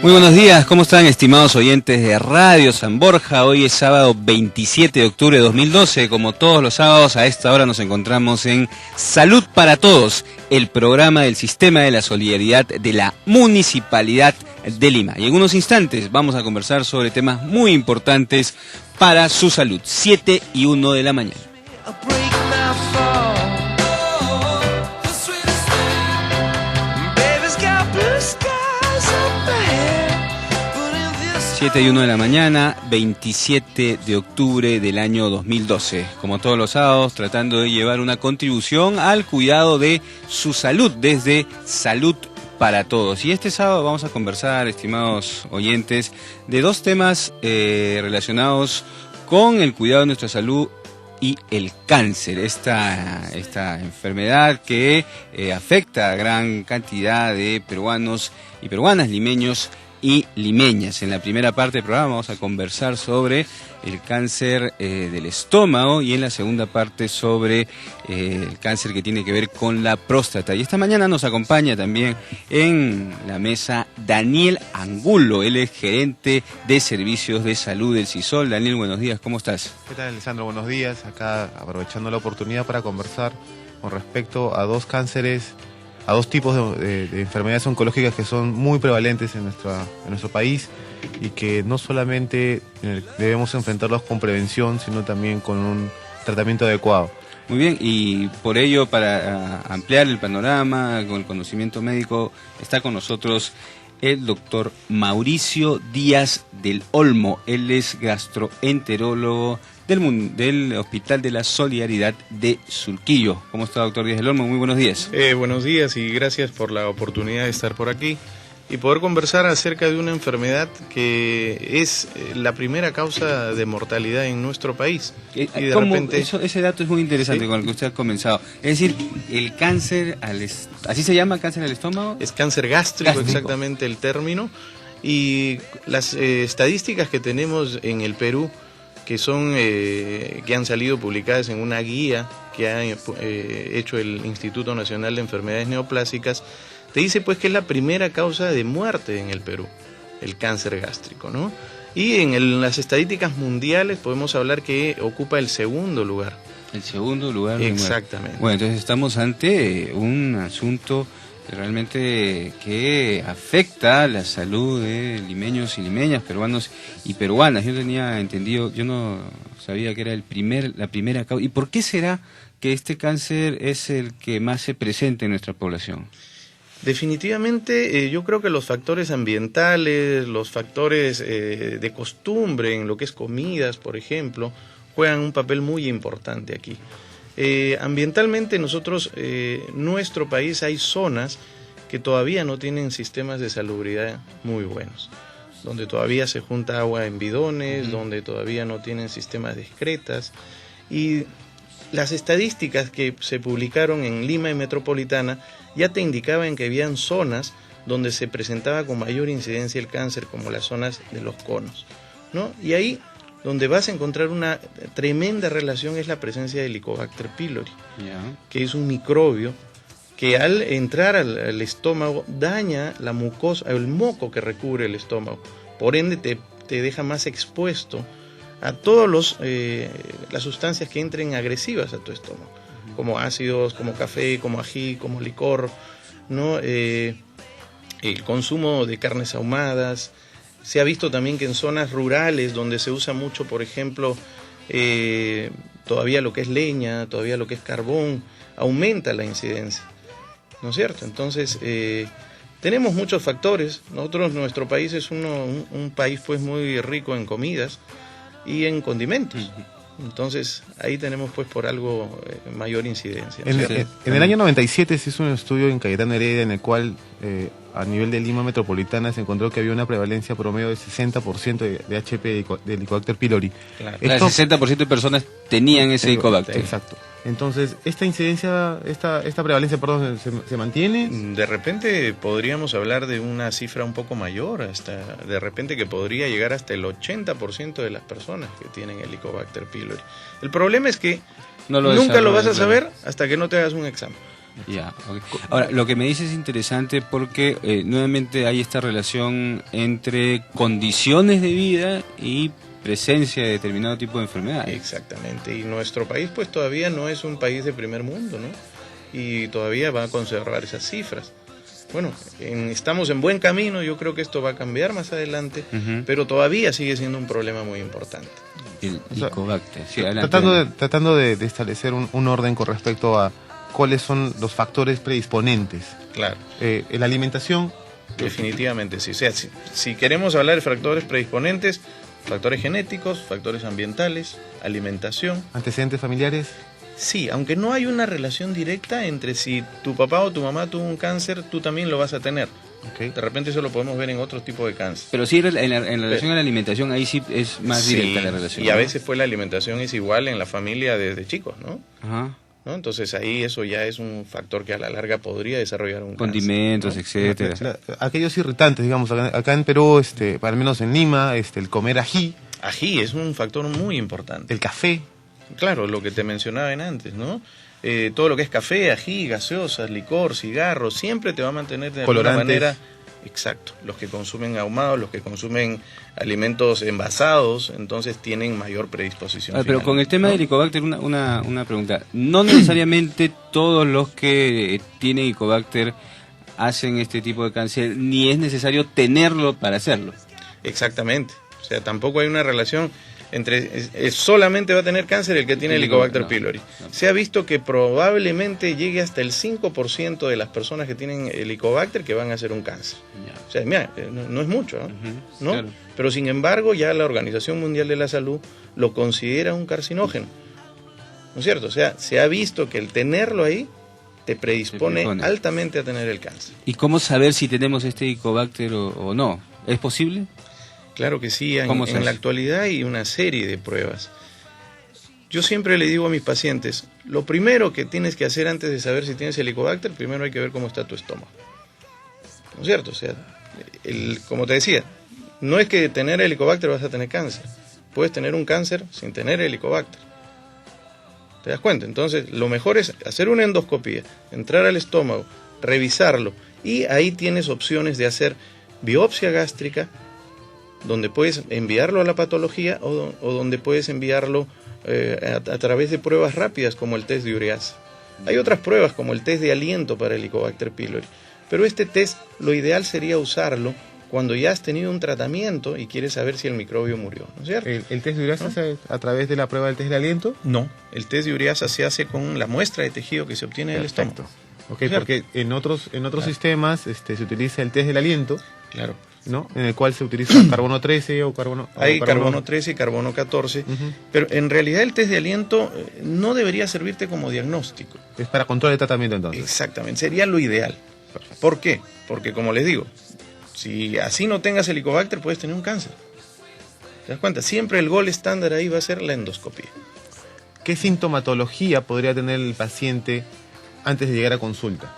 Muy buenos días, ¿cómo están, estimados oyentes de Radio San Borja? Hoy es sábado 27 de octubre de 2012. Como todos los sábados, a esta hora nos encontramos en Salud para Todos, el programa del Sistema de la Solidaridad de la Municipalidad de Lima. Y en unos instantes vamos a conversar sobre temas muy importantes para su salud. 7:01 de la mañana. 7:01 de la mañana, 27 de octubre del año 2012. Como todos los sábados, tratando de llevar una contribución al cuidado de su salud desde Salud para Todos. Y este sábado vamos a conversar, estimados oyentes, de dos temas relacionados con el cuidado de nuestra salud y el cáncer, esta enfermedad que afecta a gran cantidad de peruanos y peruanas, limeños y limeñas. En la primera parte del programa vamos a conversar sobre el cáncer del estómago y en la segunda parte sobre el cáncer que tiene que ver con la próstata. Y esta mañana nos acompaña también en la mesa Daniel Angulo. Él es gerente de servicios de salud del CISOL. Daniel, buenos días, ¿cómo estás? ¿Qué tal, Alessandro? Buenos días. Acá aprovechando la oportunidad para conversar con respecto a dos cánceres, a dos tipos de enfermedades oncológicas que son muy prevalentes en nuestro país y que no solamente debemos enfrentarlos con prevención, sino también con un tratamiento adecuado. Muy bien, y por ello, para ampliar el panorama con el conocimiento médico, está con nosotros el doctor Mauricio Díaz del Olmo. Él es gastroenterólogo del Hospital de la Solidaridad de Surquillo. ¿Cómo está, doctor Díaz del Olmo? Muy buenos días. Buenos días y gracias por la oportunidad de estar por aquí y poder conversar acerca de una enfermedad que es la primera causa de mortalidad en nuestro país. Y de repente... ese dato es muy interesante, ¿sí? Con el que usted ha comenzado. Es decir, el cáncer, ¿así se llama, cáncer al estómago? Es cáncer gástrico, exactamente el término. Y las estadísticas que tenemos en el Perú, que han salido publicadas en una guía que ha hecho el Instituto Nacional de Enfermedades Neoplásicas, te dice pues que es la primera causa de muerte en el Perú, el cáncer gástrico, ¿no? Y en las estadísticas mundiales podemos hablar que ocupa el segundo lugar. El segundo lugar. Exactamente. Bueno, entonces estamos ante un asunto realmente que afecta la salud de limeños y limeñas, peruanos y peruanas. Yo tenía entendido, yo no sabía que era la primera causa. ¿Y por qué será que este cáncer es el que más se presenta en nuestra población? Definitivamente yo creo que los factores ambientales, los factores de costumbre en lo que es comidas, por ejemplo, juegan un papel muy importante aquí. Ambientalmente nosotros, nuestro país, hay zonas que todavía no tienen sistemas de salubridad muy buenos, donde todavía se junta agua en bidones, donde todavía no tienen sistemas de excretas, y las estadísticas que se publicaron en Lima y Metropolitana ya te indicaban que habían zonas donde se presentaba con mayor incidencia el cáncer, como las zonas de los conos, ¿no? Y ahí donde vas a encontrar una tremenda relación es la presencia del Helicobacter pylori, que es un microbio que al entrar al estómago daña la mucosa, el moco que recubre el estómago, por ende te deja más expuesto a todas las sustancias que entren agresivas a tu estómago, como ácidos, como café, como ají, como licor, ¿no? El consumo de carnes ahumadas. Se ha visto también que en zonas rurales donde se usa mucho, por ejemplo, todavía lo que es leña, todavía lo que es carbón, aumenta la incidencia, ¿no es cierto? Entonces, tenemos muchos factores. Nuestro país es un país pues muy rico en comidas y en condimentos. Entonces, ahí tenemos pues por algo mayor incidencia. En el año 97 se hizo un estudio en Cayetano Heredia en el cual a nivel de Lima metropolitana se encontró que había una prevalencia promedio de 60% de HP de Helicobacter pylori. Claro. El 60% de personas tenían ese Helicobacter. Exacto. Entonces, ¿esta incidencia, esta prevalencia, perdón, se mantiene? De repente podríamos hablar de una cifra un poco mayor, hasta de repente que podría llegar hasta el 80% de las personas que tienen Helicobacter pylori. El problema es que nunca lo vas a saber hasta que no te hagas un examen. Ya, ok. Ahora, lo que me dices es interesante porque nuevamente hay esta relación entre condiciones de vida y presencia de determinado tipo de enfermedades. Exactamente, y nuestro país pues todavía no es un país de primer mundo, ¿no? Y todavía va a conservar esas cifras. Bueno, estamos en buen camino, yo creo que esto va a cambiar más adelante, pero todavía sigue siendo un problema muy importante. El Helicobacter, sí, Tratando de establecer un orden con respecto a cuáles son los factores predisponentes. Claro. La alimentación. Definitivamente sí. O sea, si queremos hablar de factores predisponentes, factores genéticos, factores ambientales, alimentación. Antecedentes familiares. Sí, aunque no hay una relación directa entre si tu papá o tu mamá tuvo un cáncer, tú también lo vas a tener. Okay. De repente eso lo podemos ver en otro tipo de cáncer. Pero sí, en relación a la alimentación, ahí sí es más directa la relación. Y a veces pues la alimentación es igual en la familia desde chicos, ¿no? Ajá. ¿No? Entonces ahí eso ya es un factor que a la larga podría desarrollar un condimentos, cáncer, ¿no? etcétera. Aquellos irritantes, digamos, acá en Perú, al menos en Lima, el comer ají. Ají es un factor muy importante. El café. Claro, lo que te mencionaban antes, ¿no? Todo lo que es café, ají, gaseosas, licor, cigarros, siempre te va a mantener de alguna manera. Exacto, los que consumen ahumados, los que consumen alimentos envasados, entonces tienen mayor predisposición. Pero con el tema del Helicobacter, una pregunta. No necesariamente todos los que tienen Helicobacter hacen este tipo de cáncer, ni es necesario tenerlo para hacerlo. Exactamente, o sea, tampoco hay una relación entre solamente va a tener cáncer el que tiene Helicobacter pylori. Se ha visto que probablemente llegue hasta el 5% de las personas que tienen Helicobacter que van a hacer un cáncer. O sea, mira, no es mucho, ¿no? Claro. Pero sin embargo ya la Organización Mundial de la Salud lo considera un carcinógeno, ¿no es cierto? O sea, se ha visto que el tenerlo ahí te predispone altamente a tener el cáncer. ¿Y cómo saber si tenemos este Helicobacter o no? ¿Es posible? Claro que sí, en la actualidad hay una serie de pruebas. Yo siempre le digo a mis pacientes, lo primero que tienes que hacer antes de saber si tienes Helicobacter, primero hay que ver cómo está tu estómago. ¿No es cierto? O sea, como te decía, no es que de tener Helicobacter vas a tener cáncer. Puedes tener un cáncer sin tener Helicobacter. ¿Te das cuenta? Entonces, lo mejor es hacer una endoscopía, entrar al estómago, revisarlo, y ahí tienes opciones de hacer biopsia gástrica, donde puedes enviarlo a la patología o donde puedes enviarlo a través de pruebas rápidas como el test de ureasa. Hay otras pruebas como el test de aliento para el Helicobacter pylori, pero este test lo ideal sería usarlo cuando ya has tenido un tratamiento y quieres saber si el microbio murió, ¿no es cierto? ¿El test de ureasa se hace a través de la prueba del test de aliento? No, el test de ureasa se hace con la muestra de tejido que se obtiene del estómago. Ok, porque en otros sistemas se utiliza el test del aliento. Claro. ¿No? En el cual se utiliza carbono 13 o carbono... Hay carbono 13 y carbono 14, pero en realidad el test de aliento no debería servirte como diagnóstico. Es para control de tratamiento entonces. Exactamente, sería lo ideal. Perfecto. ¿Por qué? Porque como les digo, si así no tengas Helicobacter puedes tener un cáncer. ¿Te das cuenta? Siempre el gol estándar ahí va a ser la endoscopía. ¿Qué sintomatología podría tener el paciente antes de llegar a consulta?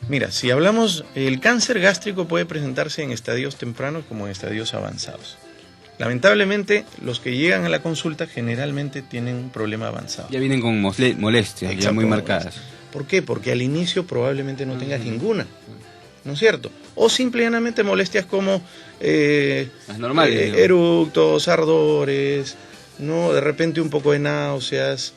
Mira, si hablamos, el cáncer gástrico puede presentarse en estadios tempranos como en estadios avanzados. Lamentablemente, los que llegan a la consulta generalmente tienen un problema avanzado. Ya vienen con molestias, ya muy marcadas. ¿Por qué? Porque al inicio probablemente no tengas ninguna, ¿no es cierto? O simplemente molestias como eructos, ardores, ¿no? De repente un poco de náuseas,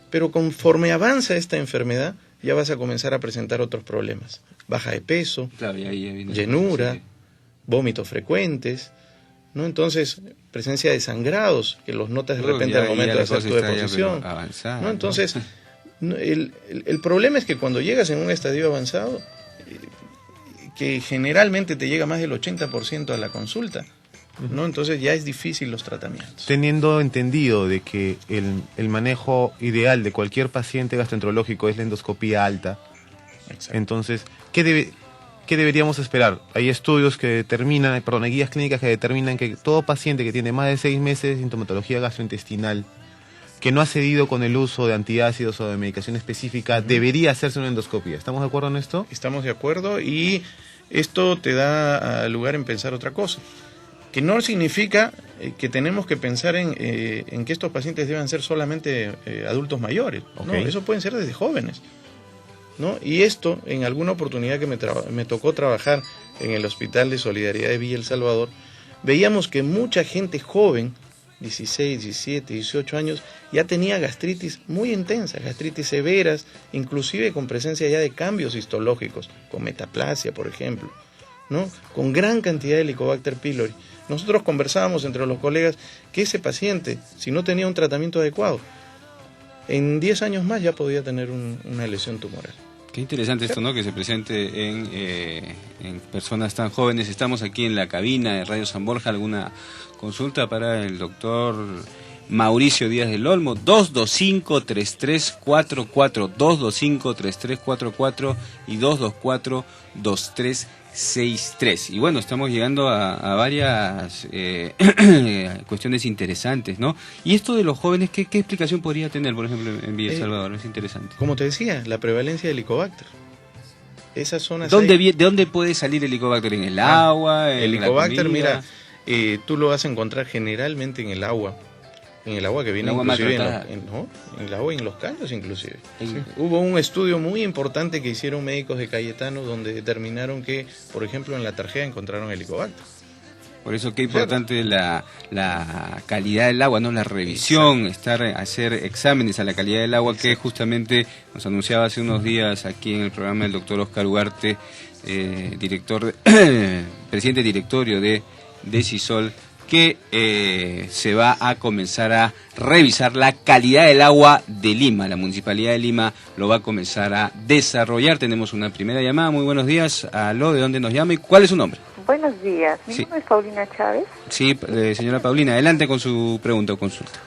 pero conforme avanza esta enfermedad, ya vas a comenzar a presentar otros problemas. Baja de peso, claro, llenura, vómitos frecuentes, ¿no? Entonces, presencia de sangrados, que los notas de repente al momento de hacer tu deposición. ¿No? Entonces, el problema es que cuando llegas en un estadio avanzado, que generalmente te llega más del 80% a la consulta, ¿no? Entonces ya es difícil los tratamientos. Teniendo entendido de que el manejo ideal de cualquier paciente gastroenterológico es la endoscopía alta, exacto. Entonces, ¿qué deberíamos esperar? Hay estudios que determinan, hay guías clínicas que determinan que todo paciente que tiene más de 6 meses de sintomatología gastrointestinal, que no ha cedido con el uso de antiácidos o de medicación específica, debería hacerse una endoscopía. ¿Estamos de acuerdo en esto? Estamos de acuerdo, y esto te da lugar en pensar otra cosa. Que no significa que tenemos que pensar en que estos pacientes deban ser solamente adultos mayores. Okay. No, eso pueden ser desde jóvenes. ¿no? Y esto, en alguna oportunidad que me tocó trabajar en el Hospital de Solidaridad de Villa El Salvador, veíamos que mucha gente joven, 16, 17, 18 años, ya tenía gastritis muy intensa, gastritis severas, inclusive con presencia ya de cambios histológicos, con metaplasia, por ejemplo, ¿no? Con gran cantidad de Helicobacter pylori. Nosotros conversábamos entre los colegas que ese paciente, si no tenía un tratamiento adecuado, en 10 años más ya podía tener una lesión tumoral. Qué interesante esto, ¿no? Que se presente en personas tan jóvenes. Estamos aquí en la cabina de Radio San Borja. ¿Alguna consulta para el doctor Mauricio Díaz del Olmo? 225-3344, 225-3344 y 224-2363. Y bueno, estamos llegando a varias cuestiones interesantes, ¿no? Y esto de los jóvenes, ¿qué explicación podría tener, por ejemplo, en Villa El Salvador? Es interesante. Como te decía, la prevalencia de Helicobacter. Esas zonas ¿De dónde puede salir el Helicobacter? ¿En el agua? ¿En Helicobacter, la comida? mira, tú lo vas a encontrar generalmente en el agua. En el agua que viene inclusive en el agua y en los caldos inclusive. Sí. Hubo un estudio muy importante que hicieron médicos de Cayetano donde determinaron que, por ejemplo, en la tarjeta encontraron Helicobacter. Por eso qué importante la calidad del agua, ¿no? La revisión, hacer exámenes a la calidad del agua. Exacto. Que justamente nos anunciaba hace unos días aquí en el programa el doctor Oscar Ugarte, presidente directorio de CISOL, que se va a comenzar a revisar la calidad del agua de Lima. La Municipalidad de Lima lo va a comenzar a desarrollar. Tenemos una primera llamada. Muy buenos días. Aló, ¿de dónde nos llama y cuál es su nombre? Buenos días. Mi nombre es Paulina Chávez. Sí, señora Paulina, adelante con su pregunta o consulta.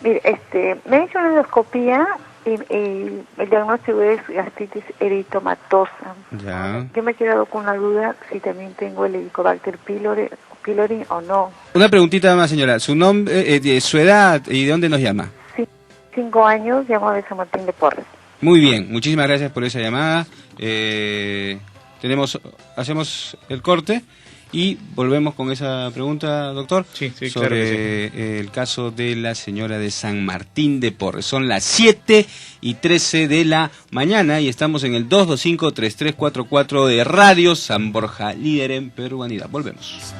Mire, me he hecho una endoscopía y el diagnóstico es gastritis eritomatosa. Ya. Yo me he quedado con una duda si también tengo el Helicobacter pylori o no. Una preguntita más, señora. Su nombre, su edad y de dónde nos llama. Sí, 5 años, llamo de San Martín de Porres. Muy bien, muchísimas gracias por esa llamada. Hacemos el corte y volvemos con esa pregunta, doctor. Sí, sobre claro que sí. El caso de la señora de San Martín de Porres. Son las 7:13 de la mañana y estamos en el 225-3344 de Radio San Borja, líder en peruanidad. Volvemos.